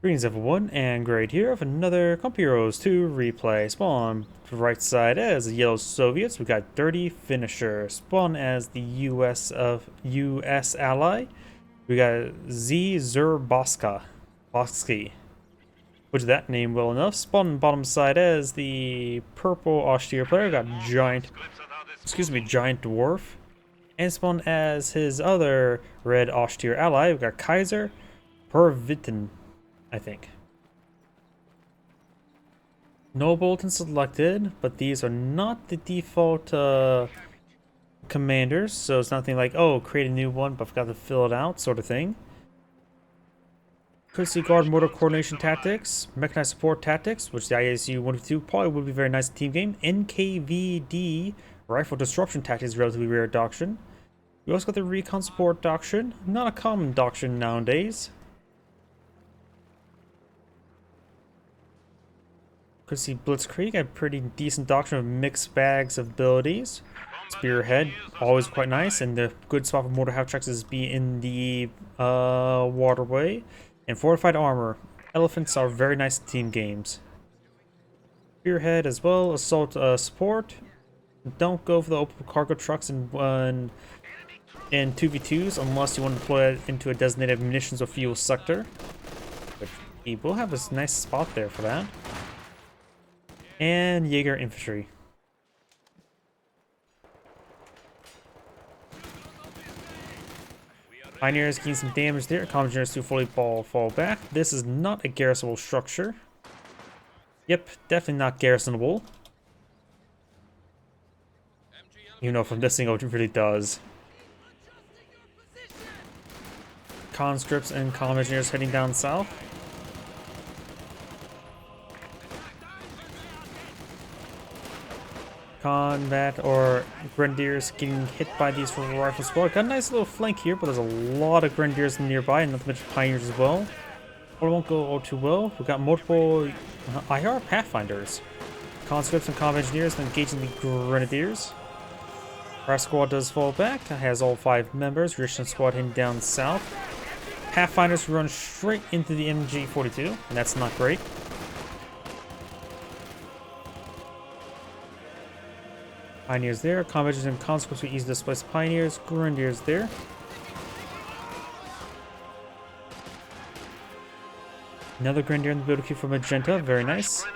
Greetings everyone, and Grade here of another Comp Heroes 2 replay. Spawn right side as the Yellow Soviets. We got Dirty Finisher. Spawn as the US ally. We got Zsirbacsi. Which that name well enough. Spawn bottom side as the purple austere player. We got Giant Dwarf. And spawn as his other red austere ally. We got Kaiser, PERV1TIN, I think. No bulletin selected, but these are not the default commanders, so it's nothing like, oh, create a new one, but I forgot to fill it out, sort of thing. Courtesy Guard Motor Coordination Tactics, Mechanized Support Tactics, which the ISU 152 probably would be very nice team game. NKVD Rifle Disruption Tactics, relatively rare doctrine. We also got the Recon Support Doctrine, not a common doctrine nowadays. Could see Blitzkrieg, a pretty decent doctrine of mixed bags of abilities. Spearhead, always quite nice, and the good spot for mortar half tracks is be in the waterway. And Fortified Armor. Elephants are very nice team games. Spearhead as well, Assault Support. Don't go for the open cargo trucks in 2v2s unless you want to deploy it into a designated munitions or fuel sector. But we will have a nice spot there for that. And Jaeger Infantry. Pioneers gain some damage there. Commandeers to fully fall back. This is not a garrisonable structure. Yep, definitely not garrisonable. You know from this thing it really does. Conscripts and column engineers heading down south. Combat or Grenadiers getting hit by these rifle squad. Got a nice little flank here, but there's a lot of Grenadiers nearby, and not to mention Pioneers as well. But it won't go all too well. We've got multiple IR Pathfinders. Conscripts and Comm Engineers engaging the Grenadiers. Our squad does fall back. It has all 5 members. Resistance squad heading down south. Pathfinders run straight into the MG42, and that's not great. Pioneers there. Conventions and conscripts will easily displace Pioneers. Grenadiers there. Another Grenadier in the build queue from Magenta. Very nice. We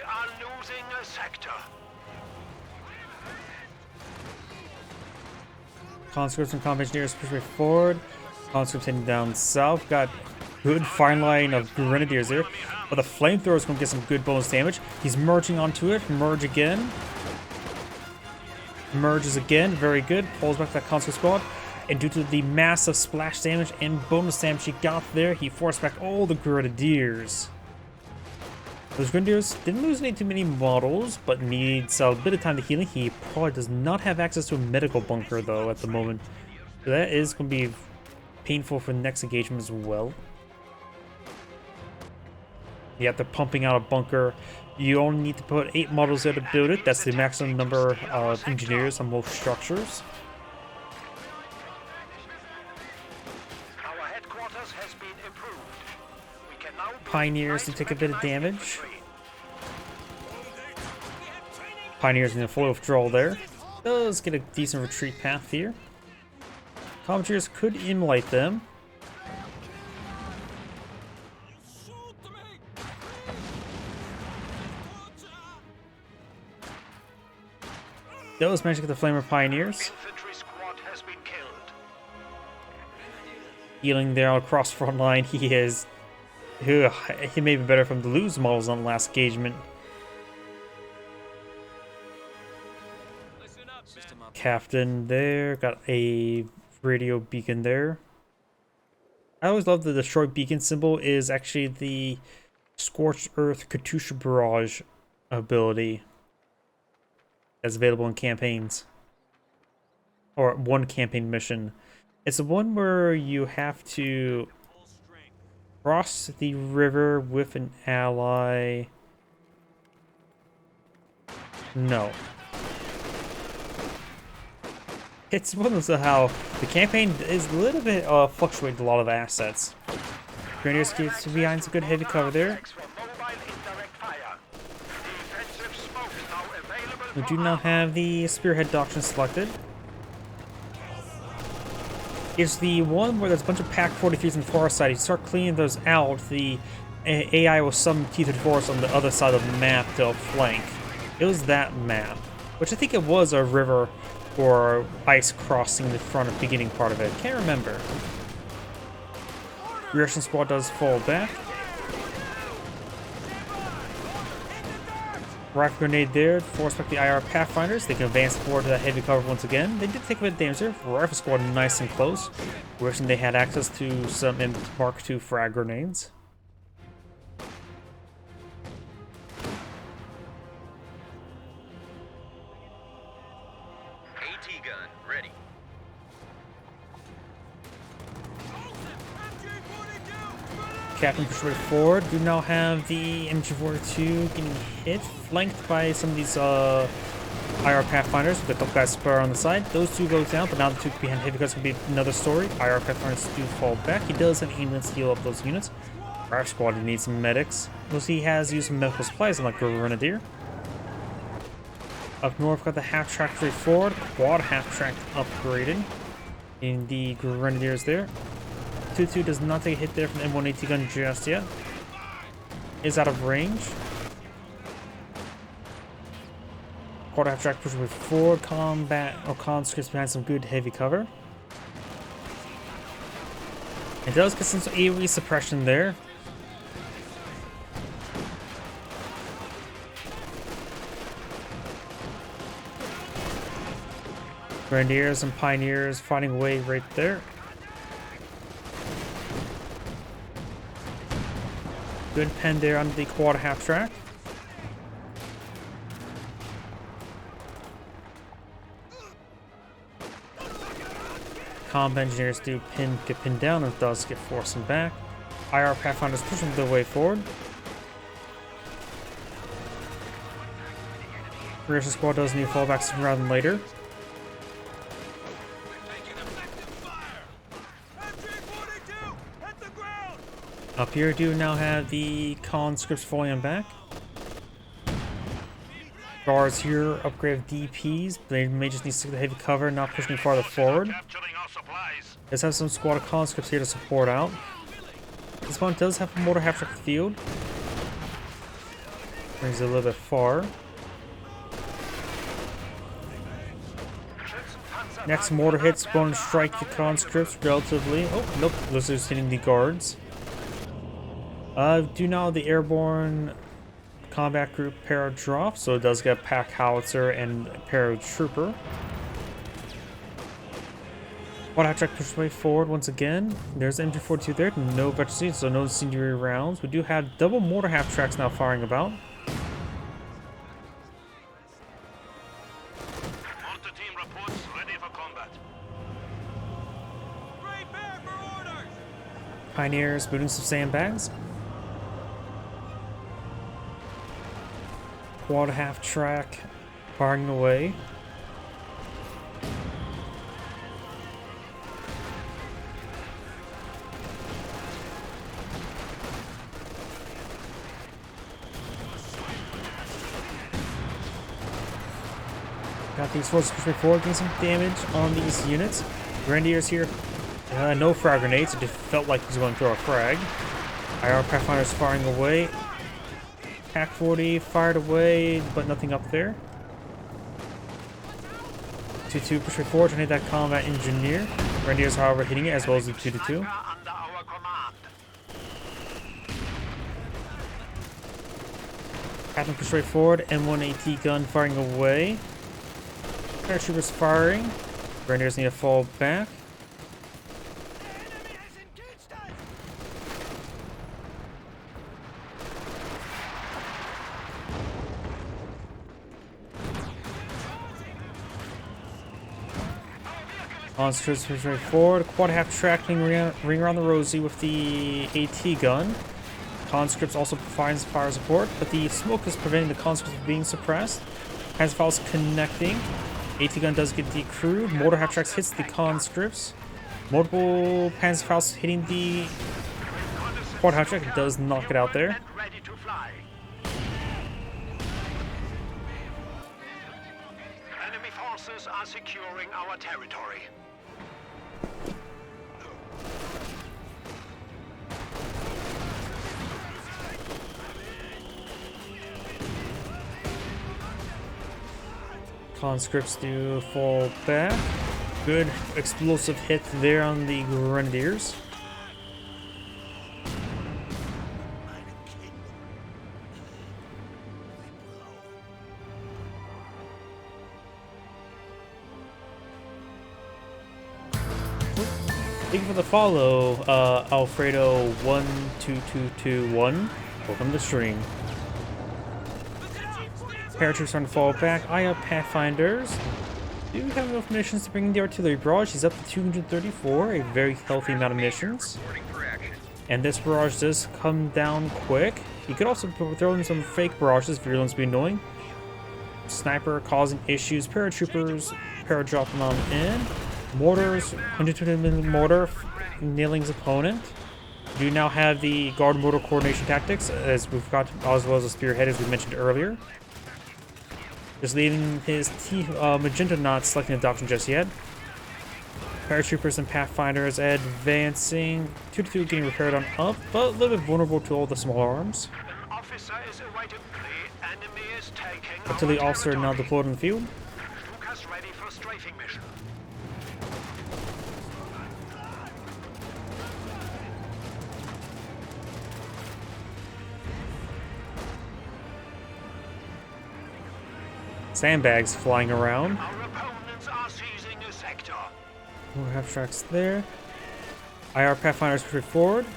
are losing a sector. Conscripts and Comm Engineers push forward. Conscripts heading down south. Got good fine line of Grenadiers there. But the flamethrower is going to get some good bonus damage. He's merging onto it. Merge again. Merges again. Very good. Pulls back that conscript squad. And due to the massive splash damage and bonus damage he got there, he forced back all the Grenadiers. Those Grenadiers didn't lose too many models, but needs a bit of time to healing. He probably does not have access to a medical bunker, though, at the moment. So that is going to be painful for the next engagement as well. Yeah, they're pumping out a bunker. You only need to put 8 models there to build it. That's the maximum number of engineers on most structures. Our headquarters has been improved. We can now Pioneers to take a bit of damage. Pioneers in a full withdrawal there. Does get a decent retreat path here. Commandeers could immolate them. Does manage to get the Flamer Pioneers. infantry squad has been killed. Healing there across front line. He is... Ugh, he may be better from the lose models on the last engagement. Captain there. Got a radio beacon there. I always love the destroy beacon symbol is actually the Scorched Earth Katusha Barrage ability that's available in campaigns. Or one campaign mission. It's the one where you have to Cross the river with an ally. No. It's one of those how the campaign is a little bit fluctuating a lot of assets. Grenadiers gets behind some good heavy cover there. We do not have the spearhead doctrine selected. It's the one where there's a bunch of Pack 43s on the far side. You start cleaning those out, the AI will summon T-34s on the other side of the map to flank. It was that map, which I think it was a river or ice crossing the front of beginning part of it. Can't remember. Reaction squad does fall back. Rifle grenade there, force back the IR Pathfinders. They can advance forward to that heavy cover once again. They did take a bit of damage there. Rifle squad nice and close. Wishing they had access to some Mark II frag grenades. AT gun ready. Captain push right forward. Do now have the MG42 getting hit, flanked by some of these IR Pathfinders with a couple guys spur on the side. Those two go down, but now the two behind heavy guns can be another story. IR Pathfinders do fall back. He does have ambulance heal up those units. Our squad needs some medics. Notice he has used some medical supplies like Grenadier. Up north, got the half track straight forward. Quad half track upgraded. In the Grenadiers there. 2-2 does not take a hit there from the M1AT gun just yet. Is out of range. Quarter half track push with forward combat or conscripts behind some good heavy cover. It does get some AoE suppression there. Grenadiers and Pioneers fighting away right there. Good pen there on the quarter half track. Combat engineers do get pinned down and does get forcing back. IR Pathfinders pushing their way forward. Reaction squad does need fallbacks sooner rather than later. Up here, do now have the conscripts falling on back. Guards here, upgrade DPs. They may just need to stick to heavy cover, not push any farther forward. Let's have some squad of conscripts here to support out. This one does have a mortar half track field. Brings it a little bit far. Next mortar hits, going to strike the conscripts relatively. Oh, nope, this is hitting the guards. Do now the airborne combat group para-drop, so it does get pack howitzer and paratrooper. One half track push way forward once again. There's MG42 there, no vegetation, so no incendiary rounds. We do have double mortar half tracks now firing about. Mortar team reports ready for combat. Prepare for orders. Pioneers booting some sandbags. Quad half track firing away. Got these forces pushing forward, getting some damage on these units. Grenadiers here, no frag grenades. It just felt like he was going to throw a frag. IR Pathfinders firing away. Pack 40 fired away, but nothing up there. 2-2 pushing forward to hit that combat engineer. Grenadiers, however, hitting it as well as the 2-2. Captain push straight forward. M1AT gun firing away. Paratroopers firing. Grenadiers need to fall back. Monsters push right forward. Quad half track ring around the rosy with the AT gun. Conscripts also provides fire support, but the smoke is preventing the conscripts from being suppressed. Panzerfaust connecting. AT gun does get decrewed. Mortar half tracks hits the conscripts. Multiple Panzerfausts hitting the quad half track does knock it out there. Ready to fly. Enemy forces are securing our territory. Conscripts do fall back. Good explosive hit there on the Grenadiers. Thank you for the follow, Alfredo12221. Welcome to the stream. Paratroops starting to fall back. I up Pathfinders. Do have enough missions to bring the artillery barrage. He's up to 234, a very healthy amount of missions. And this barrage does come down quick. You could also throw in some fake barrages if your one's be annoying. Sniper causing issues. Paratroopers, dropping on in. Mortars, 120mm mortar, nailing his opponent. We do now have the guard mortar coordination tactics, as we've got, as well as a spearhead, as we mentioned earlier. Just leaving his magenta not selecting adoption just yet. Paratroopers and Pathfinders advancing. 2-2 getting repaired on up, but a little bit vulnerable to all the small arms. An officer is awaiting. The enemy is taking Artillery our officer now territory. deployed in the field. Lucas ready for strafing mission. Sandbags flying around. Our opponents are seizing a sector. More half tracks there. IR Pathfinders push forward.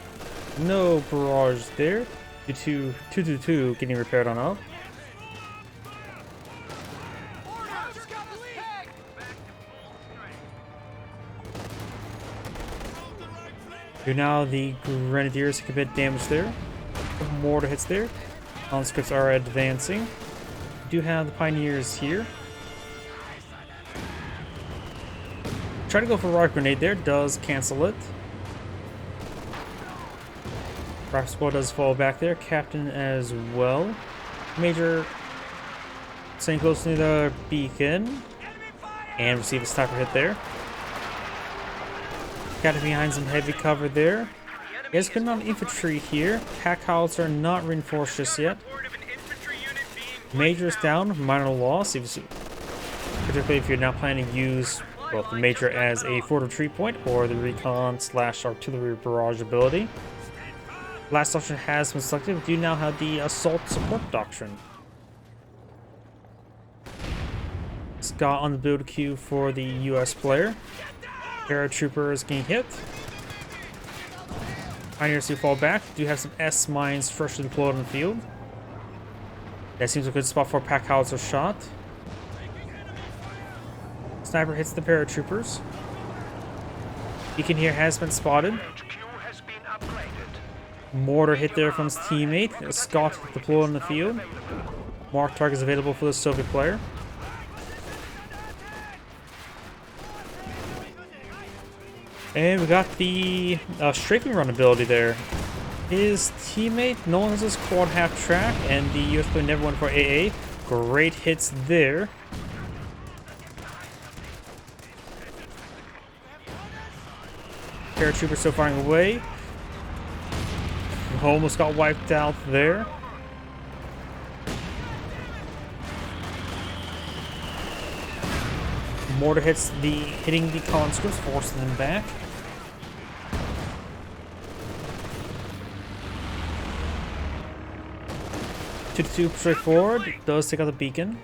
No barrage there. 2-2 getting repaired on up. Here now the Grenadiers take a bit damage there. Mortar hits there. Conscripts are advancing. We do have the Pioneers here. Try to go for a rocket grenade there, does cancel it. Rocket squad does fall back there, captain as well. Major staying close to the beacon. And receive a sniper hit there. Captain behind some heavy cover there. You guys couldn't on infantry here. Pack howitzer are not reinforced just yet. Major is down, minor loss. Particularly if you're not planning to use the Major as a forward retreat point or the recon / artillery barrage ability. Last option has been selected. We do now have the assault support doctrine. Scott on the build queue for the US player. Paratroopers getting hit. Pioneers do fall back. Do have some S mines freshly deployed on the field. That seems a good spot for a pack howitzer shot. Sniper hits the paratroopers. Beacon here has been spotted. HQ has been upgraded. Mortar hit there from his teammate. Scott deployed on the field. Mark targets available for the Soviet player. And we got the strafing run ability there. His teammate, no one has his quad half track, and the US player never went for AA. Great hits there. Paratrooper still firing away. Almost got wiped out there. Mortar hitting the conscripts, forcing them back. Two straight forward, does take out the beacon.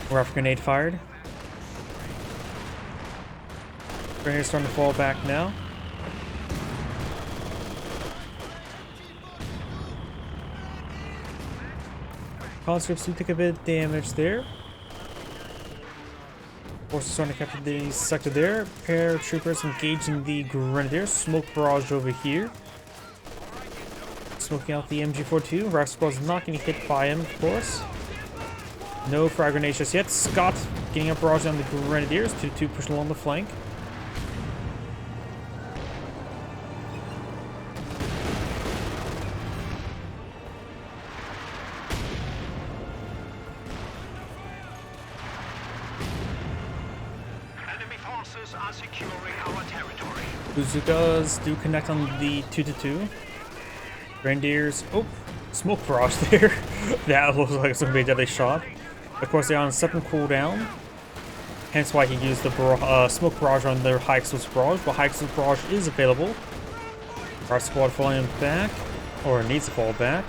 Rough grenade fired. Grenadiers starting to fall back now. Conscripts do take a bit of damage there. Forces starting to capture the sector there. Paratroopers engaging the Grenadiers. Smoke barrage over here. Smoking out the MG42. Rifle squad's not getting hit by him, of course. No frag grenades just yet. Scott getting a barrage on the Grenadiers. 2-2 pushing along the flank. Are securing our territory. Bazookas do connect on the 2-2. Grenadiers. Oh, smoke barrage there. That looks like it's going to be a deadly shot. Of course, they're on a 7 cooldown. Hence why he used the smoke barrage on their high explosive barrage. But high explosive barrage is available. Our squad falling back. Or needs to fall back.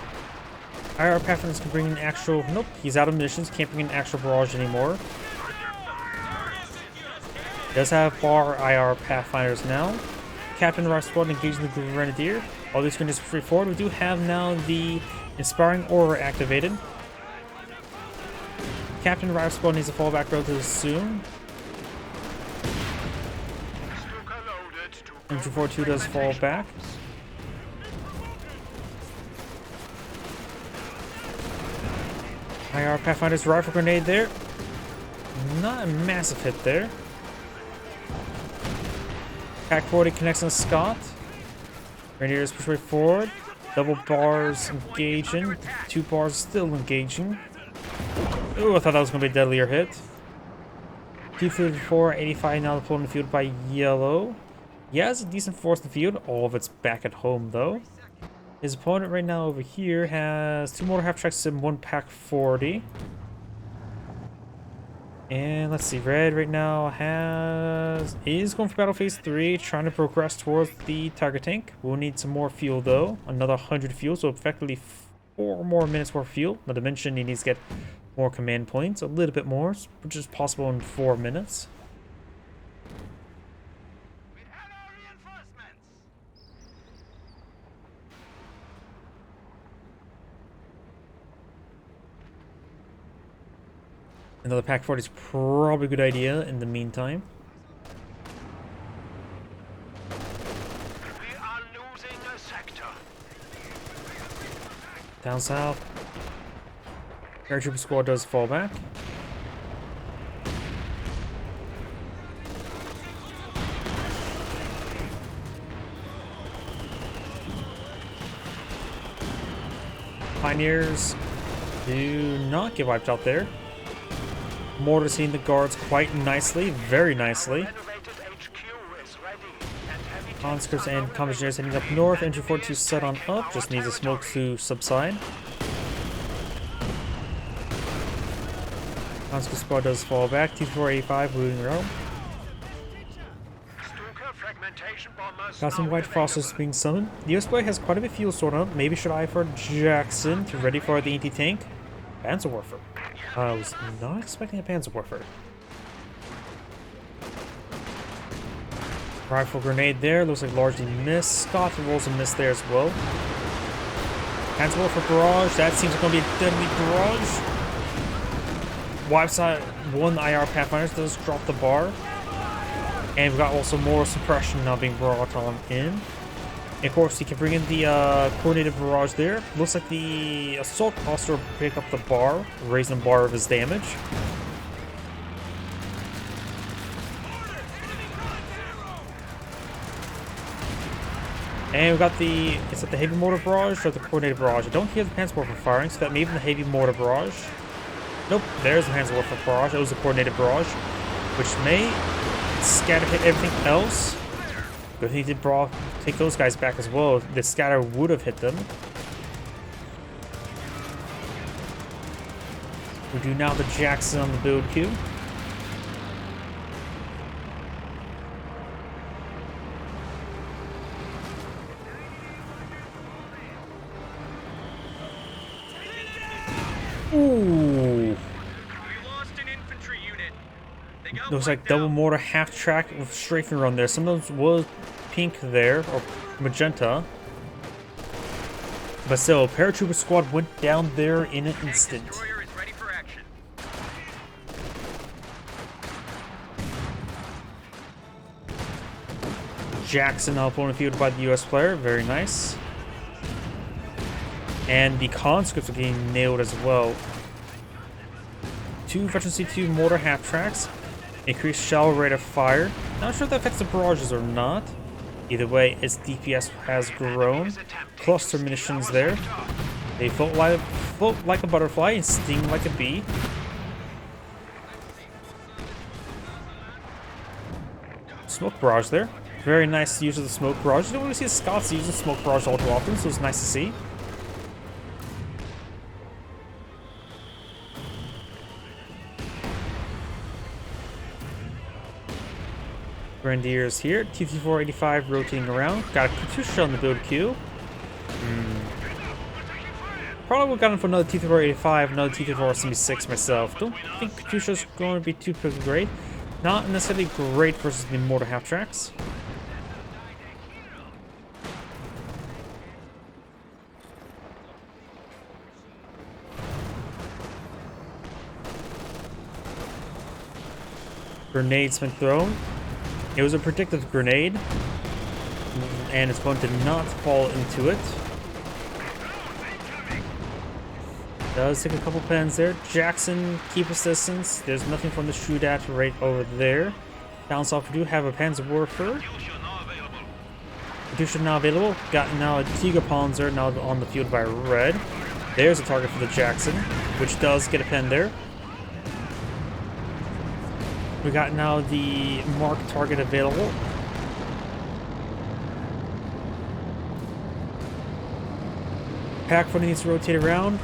IR Pathfinders can bring in actual. Nope, he's out of missions. Can't bring in actual barrage anymore. Does have bar IR Pathfinders now. Captain Rock Squad engaging the Grenadier. All these Grenadiers free forward. We do have now the Inspiring Aura activated. Captain Rock Squad needs to fall back relatively soon. MG42 does fall back. IR Pathfinder's rifle grenade there. Not a massive hit there. Pack 40 connects on Scott. Grenadiers push way forward. Double bars engaging. 2 bars still engaging. Ooh, I thought that was going to be a deadlier hit. T-34, 85 now deployed in the field by Yellow. He has a decent force in the field. All of it's back at home though. His opponent right now over here has 2 mortar half-tracks and 1 Pack 40. And let's see, Red right now is going for battle phase 3, trying to progress towards the Tiger tank. We'll need some more fuel though, another 100 fuel, so effectively 4 more minutes worth of fuel. Not to mention he needs to get more command points, a little bit more, which is possible in 4 minutes. Another Pack 40 is probably a good idea in the meantime. We are losing a sector. Down south. Paratrooper squad does fall back. Pioneers do not get wiped out there. Mortar seeing the guards quite nicely, very nicely. Conscripts and Commissioners heading up north. Entry 42 set on up, just needs a smoke to subside. Conscript squad does fall back. T485 moving around. Got some White Frosters being summoned. The US boy has quite a bit of fuel stored up. Maybe should I for Jackson to ready for the anti-tank? Panzerwerfer. I was not expecting a Panzerwerfer. Rifle grenade there. Looks like largely missed. Scott rolls a miss there as well. Panzerwerfer barrage. That seems like going to be a deadly barrage. Wipes out 1 IR Pathfinder. Does drop the bar. And we've got also more suppression now being brought on in. And of course, he can bring in the coordinated barrage there. Looks like the assault officer will pick up the bar, raising the bar of his damage. And we've got the, is it the heavy mortar barrage or the coordinated barrage? I don't hear the Panzerwerfer firing, so that may be the heavy mortar barrage. Nope, there's the Panzerwerfer barrage. It was a coordinated barrage, which may scatter hit everything else. But he did take those guys back as well. The scatter would have hit them. We do now the Jackson on the build queue. Ooh. Looks like double mortar half track with strafing run there. Some of those was pink there, or magenta. But still, paratrooper squad went down there in an instant. Jackson now pulling field by the US player. Very nice. And the conscripts are getting nailed as well. 2 veteran C2 mortar half tracks. Increased shell rate of fire. Not sure if that affects the barrages or not. Either way, its DPS has grown. Cluster munitions there. They float like a butterfly and sting like a bee. Smoke barrage there. Very nice use of the smoke barrage. You don't really see the Scots using smoke barrage all too often, so it's nice to see. Grenadiers here. T-3485 rotating around. Got a Katusha on the build queue. Probably would have gone for another T-3485, another T-3476 myself. Don't think Katusha's going to be too great. Not necessarily great versus the mortar half tracks. Grenade's been thrown. It was a predictive grenade, and it's going to not fall into it. Does take a couple pens there. Jackson, keep his distance. There's nothing from the shoot at right over there. Bounce off. We do have a Panzerwerfer. Katusha now available. Got now a Tiger Panzer now on the field by red. There's a target for the Jackson, which does get a pen there. We got now the marked target available. Pack 40 needs to rotate around.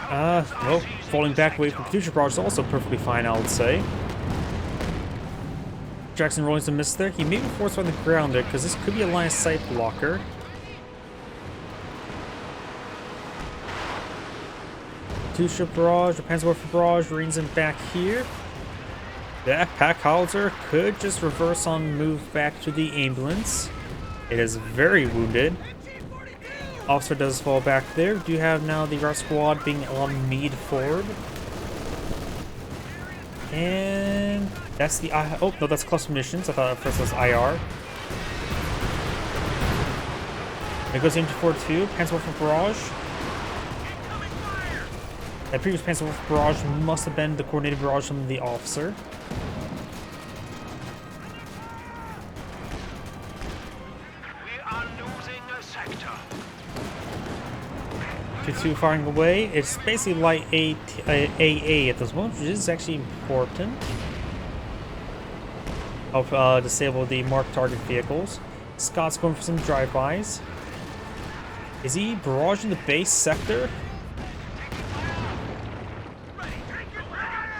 Well, falling back away from Katusha barrage is also perfectly fine, I would say. Jackson rolling some miss there. He may be forced on the ground there because this could be a line of sight blocker. Katusha barrage, the Panzerwerfer barrage reins him back here. That pack howitzer could just reverse on move back to the ambulance. It is very wounded. Officer does fall back there. Do you have now the route squad being on mead forward? And that's the oh no, that's cluster munitions. I thought at first it was IR. It goes into 4-2. Panzerwerfer barrage. That previous Panzerwerfer barrage must have been the coordinated barrage from the officer. We are losing a sector. 2-2 firing away. It's basically like AA at this moment, which is actually important. Help disable the marked target vehicles. Scott's going for some drive-bys. Is he barraging the base sector?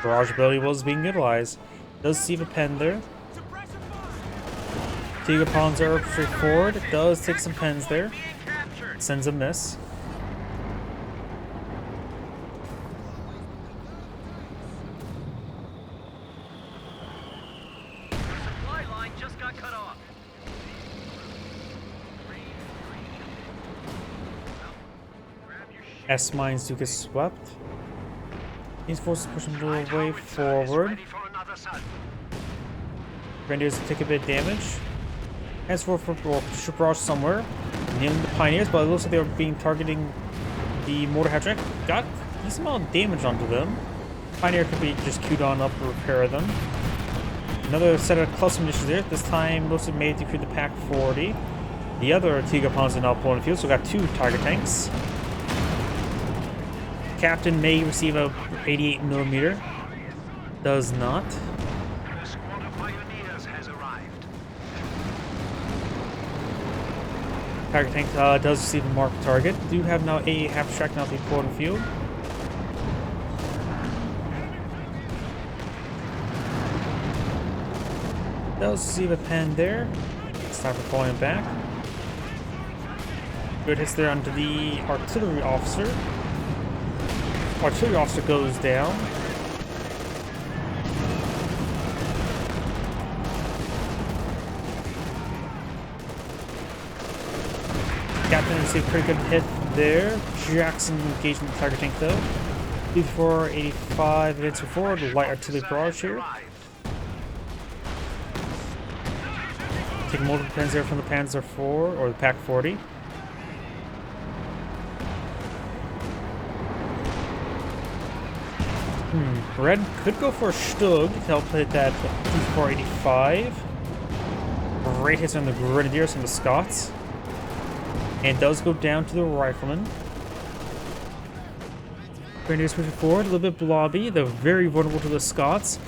Barrage ability was being utilized. Does see the pen there. Tiger Panzer straightforward. Does take some pens there. Sends a miss. S-mines do get swept. These forces push them a little way forward. Grenadiers take a bit of damage. Panzerwerfer barrage somewhere. Nailing the Pioneers, but it looks like they were being targeting the mortar half track. Got a decent amount of damage onto them. Pioneer could be just queued on up to repair them. Another set of cluster munitions there. This time mostly made to create the Pack 40. The other Tiger Panzer now pulling the field, so we got 2 target tanks. Captain may receive a 88mm. Does not. The squad of pioneers has arrived. Target tank does receive a marked target. Do have now a half track now being pulled in the field. Does receive a pen there. It's time for falling back. Good hits there onto the artillery officer. Artillery officer goes down. Captain received a pretty good hit there. Jackson engaging the target tank though. B485 against forward, light artillery barrage here. Take multiple pens there from the Panzer IV or the Pack 40. Red could go for a Stug to help hit that T485. Great hits on the Grenadiers and the Scots. And does go down to the Riflemen. Grenadiers pushing forward, a little bit blobby. They're very vulnerable to the Scots.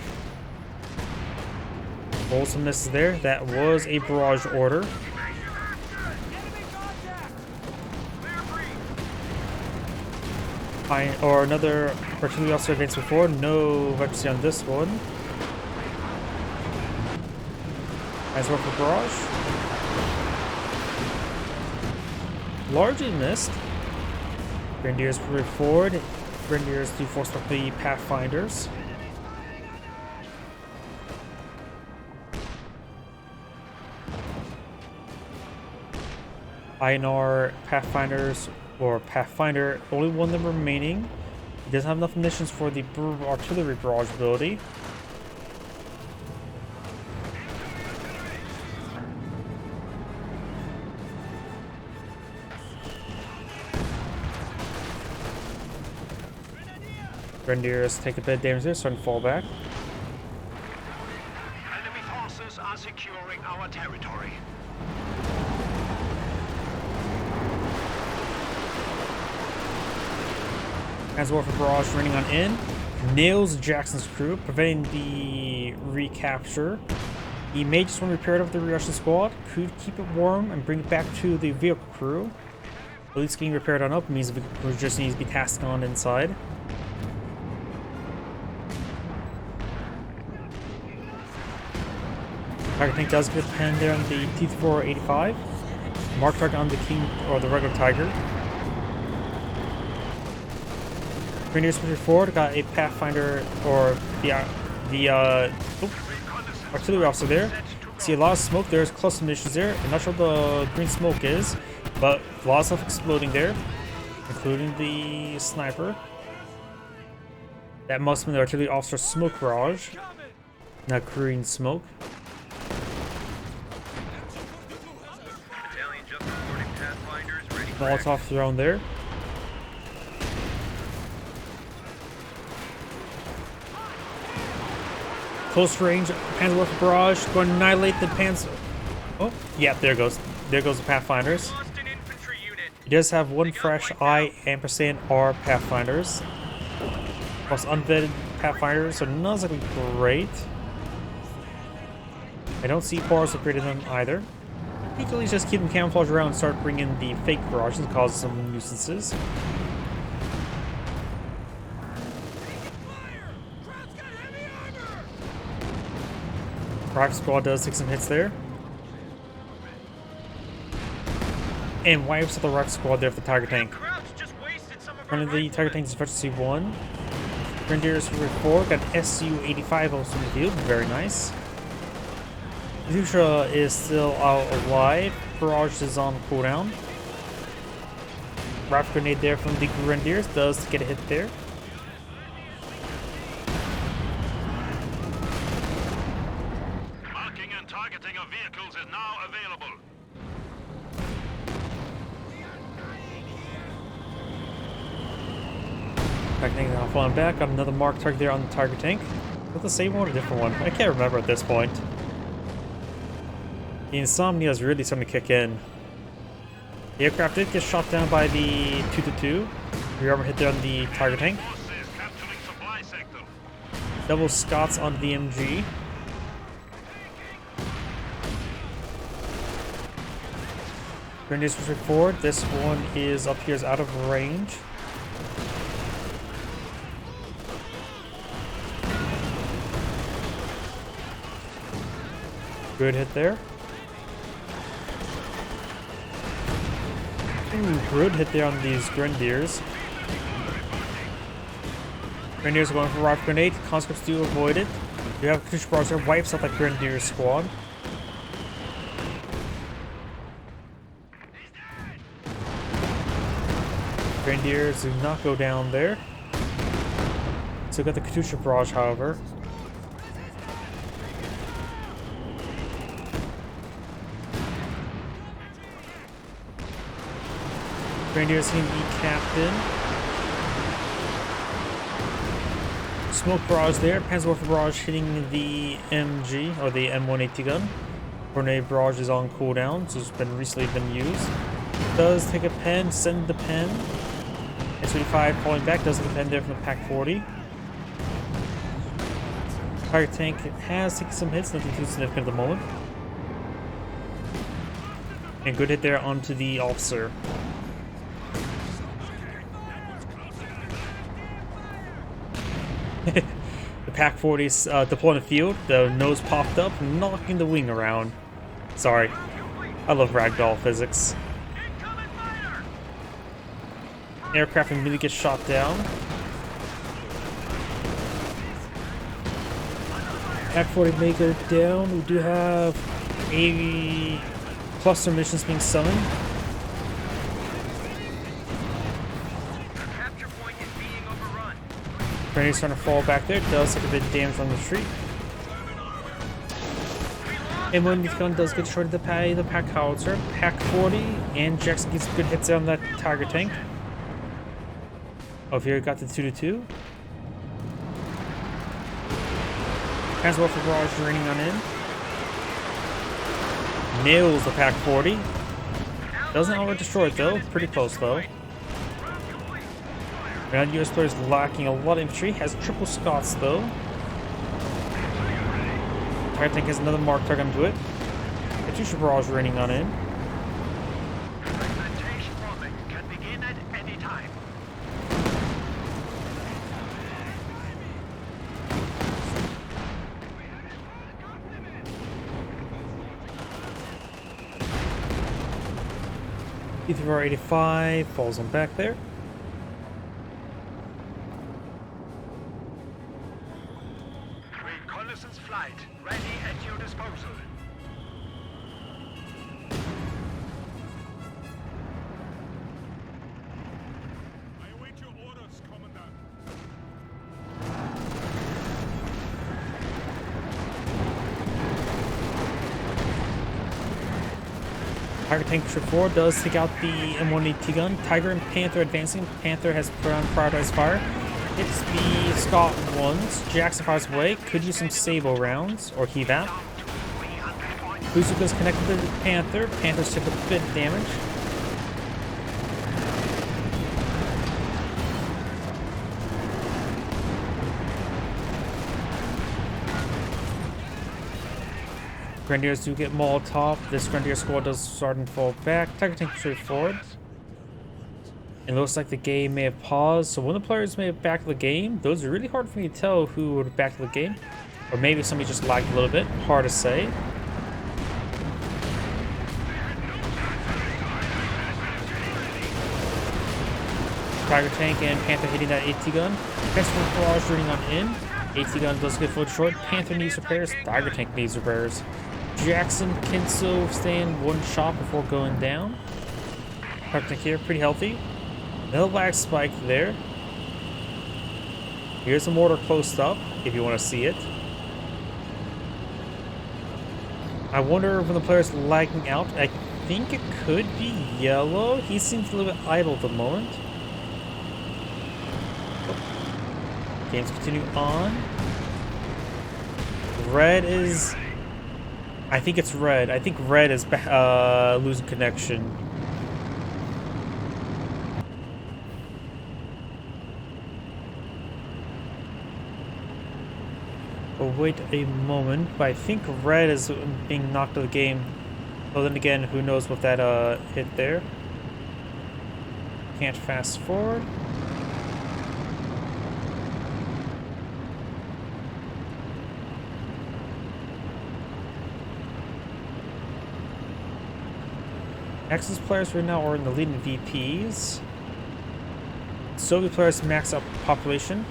Roll some misses there. That was a barrage order. Or another artillery officer advanced before. No vacancy on this one. Nice work for barrage. Largely missed. Grenadiers move forward. Grenadiers do force up the Pathfinders. INR Pathfinders or Pathfinder, only one of them remaining. He doesn't have enough munitions for the artillery barrage ability. Grenadiers take a bit of damage there, starting to fall back. Enemy forces are securing our territory. GiantDwarf for barrage running on in. Nails Jackson's crew, preventing the recapture. He may just want to repair it up the Russian squad. Could keep it warm and bring it back to the vehicle crew. At least getting repaired on up means the vehicle crew just needs to be tasked on inside. Target tank does get pinned there on the T485. Mark target on the King or the regular Tiger. Grenadiers pushing forward, got a Pathfinder or the artillery officer there. See a lot of smoke. There's cluster munitions there. I'm not sure what the green smoke is, but a lot of stuff exploding there, including the sniper. That must have been the artillery officer's smoke barrage, not green smoke. Molotov thrown there. Close range, Panzer barrage, going to annihilate the Panzer. Oh, yeah, there goes the Pathfinders. He does have one fresh I&R Pathfinders. Plus unvetted Pathfinders, so none's gonna be great. I don't see bars upgrading them either. You can at least just keep them camouflaged around and start bringing the fake barrages to cause some nuisances. Rifle squad does take some hits there. And wipes out the rifle squad there for the Tiger tank. One of the Tiger tanks is efficiency 1. Grenadiers for 4, got an SU-85 also in the field, very nice. Lucia is still out alive. Barrage is on cooldown. Rifle grenade there from the Grenadiers does get a hit there. Marking and targeting of vehicles is now available. Tiger tank now falling back. Got another mark target there on the Tiger tank. Is that the same one or a different one? I can't remember at this point. The insomnia is really starting to kick in. The aircraft did get shot down by the 2-2. Rearmor hit there on the Tiger tank. Double Scots on the MG. Grenadiers pushing forward. This one is up here, is out of range. Good hit there. Ooh, good hit there on these Grenadiers. Grenadiers are going for rifle grenade. Conscripts do avoid it. You have Katusha Barrage there, wipes out that Grenadier squad. Grenadiers do not go down there. Still got the Katusha Barrage, however. Grenadiers hitting the captain. Smoke barrage there. Panzerwerfer barrage hitting the MG or the M180 gun. Grenade barrage is on cooldown, so it's been recently used. Does take a pen, send the pen. S-35 falling back, does take a pen there from the PAC-40. Tiger tank has taken some hits, nothing too significant at the moment. And good hit there onto the officer. The PAC-40 is deploying the field. The nose popped up, knocking the wing around. Sorry. I love ragdoll physics. Aircraft immediately gets shot down. PAC-40 may go down. We do have a cluster missions being summoned. Grenadiers trying to fall back there. Does take a bit of damage on the street. And when the gun does get destroyed, the PAC howitzer, PAC-40, and Jackson gets good hits on that Tiger tank. Oh, here we got the 2-2. Panzerwerfer barrage raining on in. Nails the PAC-40. Doesn't outright destroy it though. Pretty close though. Ground US players lacking a lot of infantry. Has triple Scots though. Tiger tank has another mark target onto it. Katyusha barrage raining on in. Can begin at any time. PERV1TIN falls on back there. Reconnaissance flight ready at your disposal. I await your orders, Commandant. Tiger tank trip 4 does take out the M180 gun. Tiger and Panther advancing. Panther has put on prioritized fire. Hits the Scott ones. Jackson fires away. Could use some Sabo rounds or Hevat. Buzuka's connected to the Panther. Panther's took a bit of damage. Grenadiers do get Molotov. This Grenadier squad does start and fall back. Tiger tank straight forward. It looks like the game may have paused, so one of the players may have backed the game. Those are really hard for me to tell who would have backed the game. Or maybe somebody just lagged a little bit. Hard to say. Tiger tank and Panther hitting that AT gun. Panzer barrage running on in. AT gun does get full short. Panther needs repairs. Tiger tank needs repairs. Jackson can still stand one shot before going down. Tiger tank here, pretty healthy. Another lag spike there. Here's a mortar close up, if you want to see it. I wonder when the player's lagging out. I think it could be yellow. He seems a little bit idle at the moment. Games continue on. Red is... I think it's red. I think red is losing connection. Oh, wait a moment. But I think red is being knocked out of the game. Well, then again, who knows what that hit there. Can't fast forward. Axis players right now are in the lead in VPs. Soviet players max up population.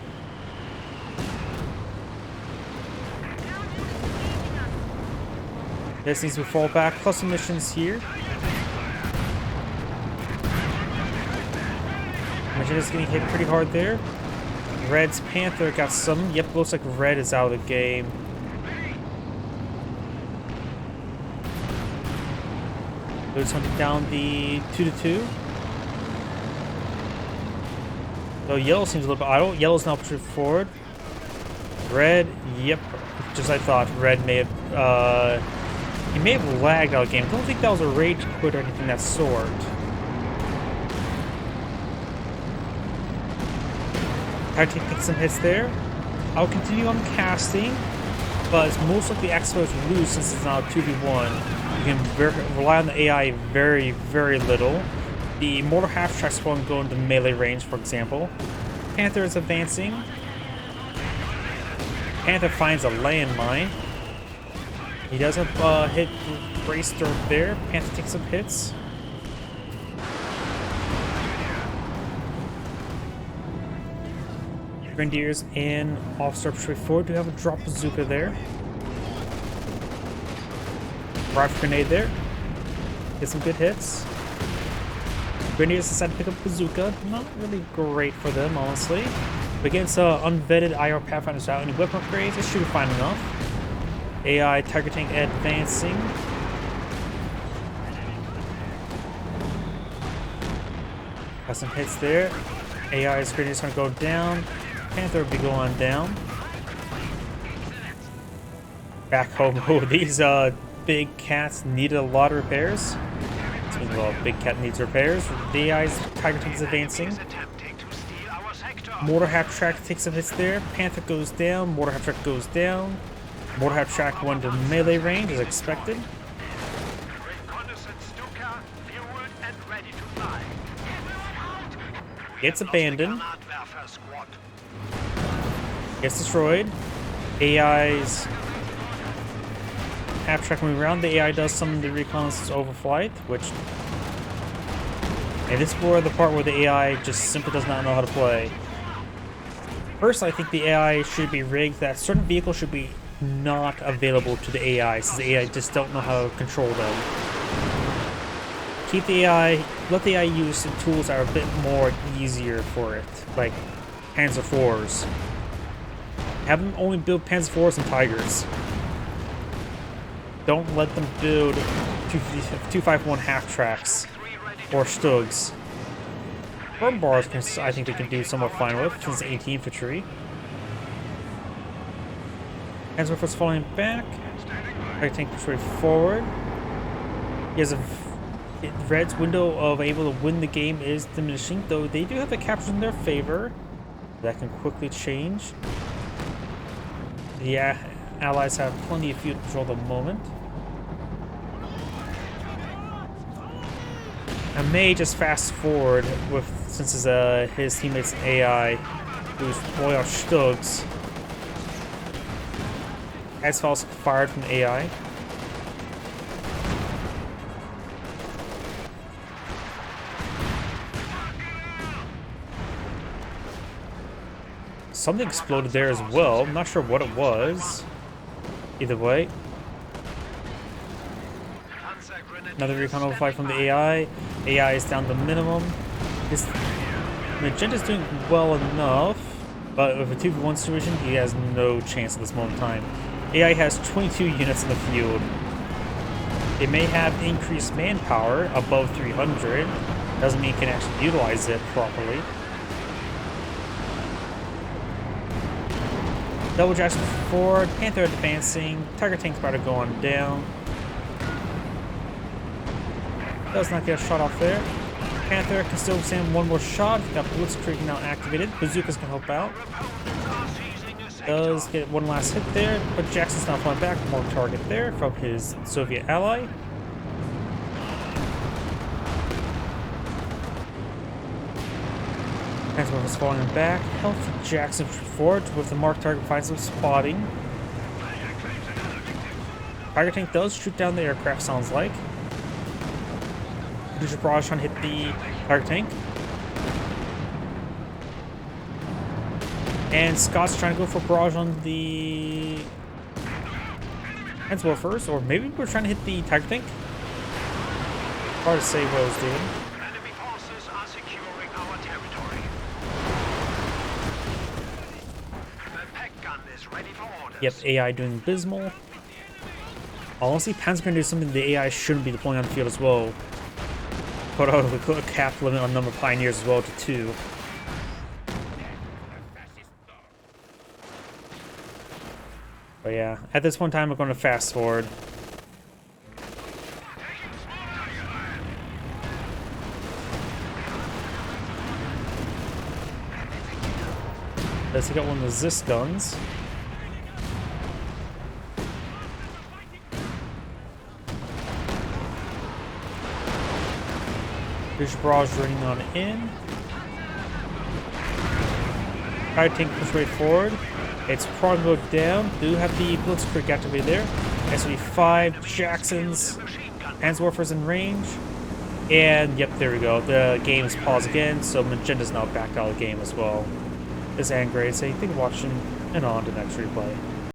This needs to fall back. Plus some missions here. Mission is getting hit pretty hard there. Red's Panther got some. Yep, looks like red is out of the game. There's hunting down the 2-2. So yellow seems a little bit idle. Yellow's now pushing forward. Red, yep, just I thought. Red may have, he may have lagged out of the game. I don't think that was a rage quit or anything of that sort. Try to take some hits there. I'll continue on casting, but it's most likely Expo is lose since it's now 2v1. You can rely on the AI very, very little. The mortar half tracks won't go into melee range, for example. Panther is advancing. Panther finds a landmine. He doesn't hit brace throw there. Panther takes some hits. Grenadiers and Officer Patrol 4 do have a drop bazooka there. Rifle grenade there. Get some good hits. Grenadiers decide to pick up bazooka. Not really great for them, honestly. But against unvetted IR Pathfinders without any weapon upgrades, it should be fine enough. AI Tiger Tank advancing. Got some hits there. AI's Grenadiers gonna go down. Panther will be going down. Back home. Oh, these big cats needed a lot of repairs. Well, big cat needs repairs. The AI's Tiger Tank is advancing. Mortar half track takes some hits there. Panther goes down. Mortar half track goes down. Mortar half track went to melee range as expected. Gets abandoned. Gets destroyed. AI's half track moving around. The AI does some of the reconnaissance overflight, which. And this is where the part where the AI just simply does not know how to play. First, I think the AI should be rigged that certain vehicles should be not available to the AI, since the AI just don't know how to control them. Keep the AI, let the AI use some tools that are a bit more easier for it, like Panzer IVs. Have them only build Panzer IVs and Tigers. Don't let them build 251 half tracks or Stugs. Burn bars, I think they can do somewhat fine with, since 18 infantry. Panzer is falling back. I tank Patrol forward. He has a Red's window of able to win the game is diminishing, though they do have the captures in their favor. That can quickly change. The allies have plenty of field control at the moment. I may just fast forward with since his teammates AI who's pulling out Stugs. As falls fired from the AI. Something exploded there as well. I'm not sure what it was. Either way. Another recon overflight from the AI. AI is down to minimum. This Magenta's doing well enough, but with a 2v1 situation, he has no chance at this moment in time. AI has 22 units in the field. It may have increased manpower above 300. Doesn't mean it can actually utilize it properly. Double Jackson forward, Panther advancing, Tiger Tank's about to go on down. Does not get a shot off there. Panther can still send one more shot. Got Blitzkrieg now activated. Bazookas can help out. Does get one last hit there, but Jackson's now flying back. More target there from his Soviet ally. Panther is falling back. Health Jackson forward with the marked target finds some spotting. Tiger Tank does shoot down the aircraft, sounds like. Producer Barrage trying to hit the Tiger Tank. And Scott's trying to go for barrage on the Panzer first, or maybe we're trying to hit the Tiger Tank. Hard to say what I was doing. Enemy forces are securing our territory. The peg gun is ready for orders. Yep, AI doing abysmal. Honestly, Panzer can do something the AI shouldn't be deploying on the field as well. Put out a cap limit on number of pioneers as well to 2. But yeah, at this point in time, we're going to fast forward. Let's take out one of the Zis guns. Here's Barrage running on in. Try to tank push right forward. It's probably going to go down. Do have the Blitzkrieg activated there. SB5, Jacksons, Hansdorfer's in range. And yep, there we go. The game is paused again, so Magenta's now back out of the game as well. This and Gray say, thank you for watching, and on to the next replay.